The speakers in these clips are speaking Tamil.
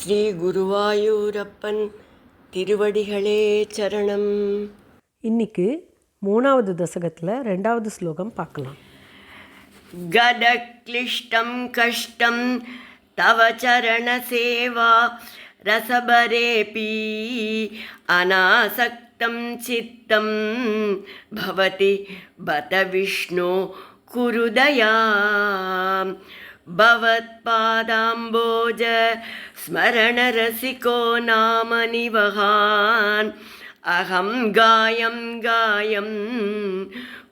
ஸ்ரீ குருவாயூரப்பன் திருவடிகளே சரணம். இன்னைக்கு 3வது தசகத்தில் 2வது ஸ்லோகம் பார்க்கலாம். கதக்லிஷ்டம் கஷ்டம் தவ சரண சேவா ரசபரேபி அநாசக்தம் சித்தம் பவதி பத விஷ்ணு குருதயா பவத்பாதாம்போஜ ஸ்மரணரசிகோ நாம நிவகான் அகம் காயம் காயம்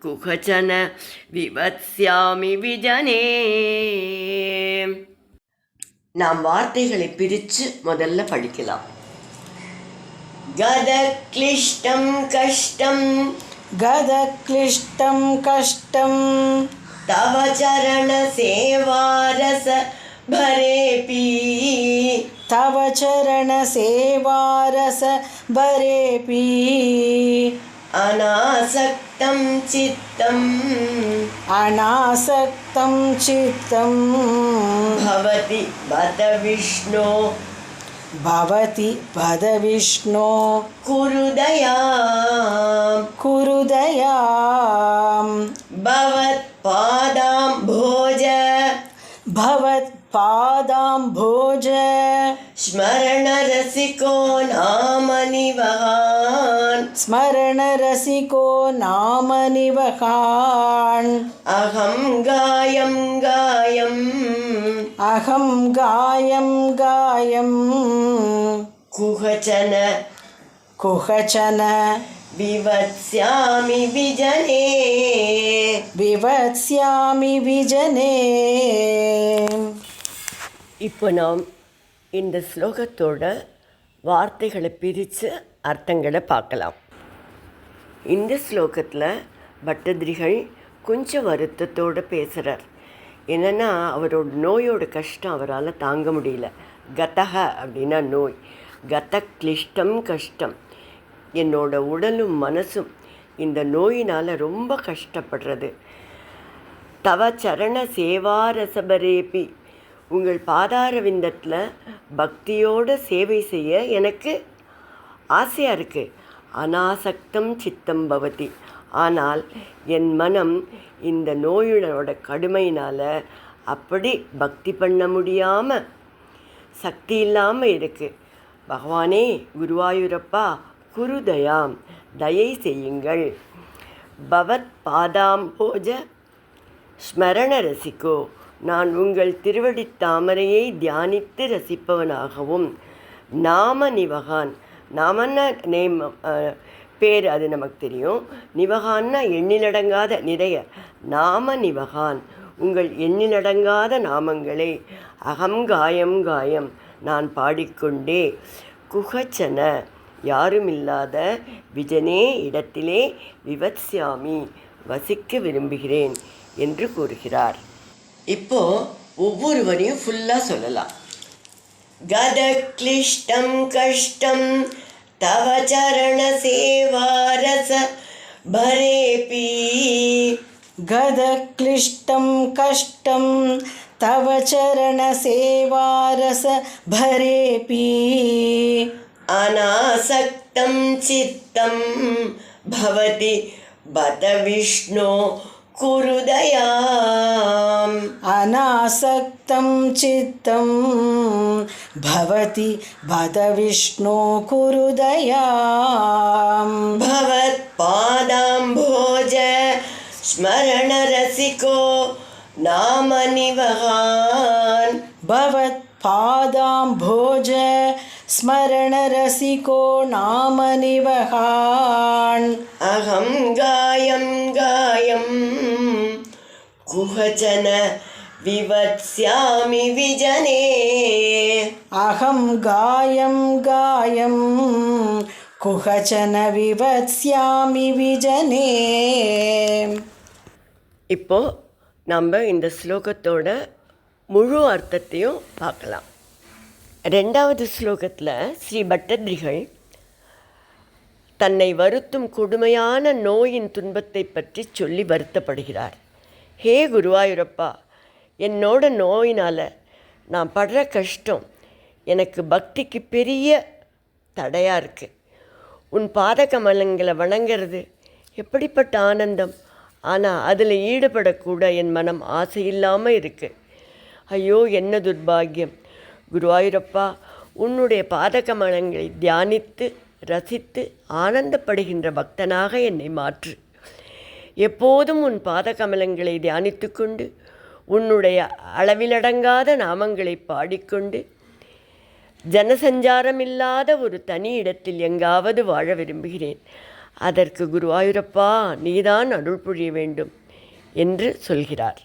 குகச்சன விவத்ஸ்யாமி விஜனே. நாம் வார்த்தைகளை பிரித்து முதல்ல படிக்கலாம். கதக்லிஷ்டம் கஷ்டம் கதக்லிஷ்டம் கஷ்டம் தவ சரண சேவாரச பரேபி தவ சரண சேவாரச பரேபி அநாசக்தம் சித்தம் அநாசக்தம் சித்தம் பவதி பத விஷ்ணு பவதி பத விஷ்ணு குருதயாம் குருதயாம் பவத் பாதாம் போஜ பவத் பாதாம் போஜ ஸ்மரண ரசிகோ நாம நிவகான் ஸ்மரண ரசிகோ நாம நிவகான் அகம் காயம் காயம் அகம் காயம் காயம் குஹச்சன குஹச்சன விவத்ஸ்யாமி விஜனே விவத்ஸ்யாமி விஜனே. இப்போ நாம் இந்த ஸ்லோகத்தோட வார்த்தைகளை பிரித்து அர்த்தங்களை பார்க்கலாம். இந்த ஸ்லோகத்தில் பட்டதிரிகள் கொஞ்சம் வருத்தத்தோடு பேசுகிறார். என்னென்னா அவரோட நோயோட கஷ்டம் அவரால் தாங்க முடியல. கதக அப்படின்னா நோய், கத கிளிஷ்டம் கஷ்டம், என்னோட உடலும் மனசும் இந்த நோயினால் ரொம்ப கஷ்டப்படுறது. தவ சரண சேவாரசபரேபி, உங்கள் பாதார விந்தத்தில் பக்தியோடு சேவை செய்ய எனக்கு ஆசையாக இருக்குது. அநாசக்தம் சித்தம் பவதி, ஆனால் என் மனம் இந்த நோயோட கடுமையினால் அப்படி பக்தி பண்ண முடியாமல் சக்தி இல்லாமல் இருக்குது. பகவானே குருவாயூரப்பா குருதயாம், தயை செய்யுங்கள். பவத் பாதாம் போஜ ஸ்மரண ரசிகோ, நான் உங்கள் திருவடித் தாமரையை தியானித்து ரசிப்பவனாகவும், நாம நிவகான், நாமன்னா நேம் பேர், அது நமக்கு தெரியும். நிவகான்னா எண்ணிலடங்காத நிறைய, நாம நிவகான், உங்கள் எண்ணிலடங்காத நாமங்களை அகம் காயம் காயம் நான் பாடிக்கொண்டே, குகச்சன யாருமில்லாத விஜனே இடத்திலே விவத்ஸ்யாமி வசிக்க விரும்புகிறேன் என்று கூறுகிறார். இப்போ ஒவ்வொருவரையும் ஃபுல்லாக சொல்லலாம். கதக்லிஷ்டம் கஷ்டம் தவ சரண சேவாரச பரேபி கதக்லிஷ்டம் கஷ்டம் தவ சரண சேவாரச பரேபி அநாசக்தம் சித்தம் பவதி பத விஷ்ணு குருதயாம் அநாசக்தம் சித்தம் பவதி பத விஷ்ணு குருதயாம் பவத் பாதாம் போஜ ஸ்மரண ரசிகோ நாம நிவகான் பவத் பாதாம் போஜ ஸ்மரண ரசிகோ நாம நிவகான் அகம் காயம் காயம் குஹச்சன விவத்ஸ்யாமி விஜனே. அகம் காயம் காயம் குஹச்சன விவத்ஸ்யாமி விஜனே. இப்போ நம்ம இந்த ஸ்லோகத்தோட முழு அர்த்தத்தையும் பார்க்கலாம். 2வது ஸ்லோகத்தில் ஸ்ரீ பட்டதிரிகள் தன்னை வருத்தும் கொடுமையான நோயின் துன்பத்தை பற்றி சொல்லி வருத்தப்படுகிறார். ஹே குருவாயூரப்பா, என்னோட நோயினால் நான் படுற கஷ்டம் எனக்கு பக்திக்கு பெரிய தடையாக இருக்குது. உன் பாத கமலங்களை வணங்கிறது எப்படிப்பட்ட ஆனந்தம். ஆனால் அதில் ஈடுபடக்கூட என் மனம் ஆசை இல்லாமல் இருக்குது. ஐயோ, என்ன துர்பாகியம். குருவாயூரப்பா, உன்னுடைய பாத கமலங்களை தியானித்து ரசித்து ஆனந்தப்படுகின்ற பக்தனாக என்னை மாற்று. எப்போதும் உன் பாத கமலங்களை தியானித்து கொண்டு உன்னுடைய அளவிலடங்காத நாமங்களை பாடிக்கொண்டு ஜனசஞ்சாரமில்லாத ஒரு தனி இடத்தில் எங்காவது வாழ விரும்புகிறேன். அதற்கு குருவாயூரப்பா, நீதான் அருள் புரிய வேண்டும் என்று சொல்கிறார்.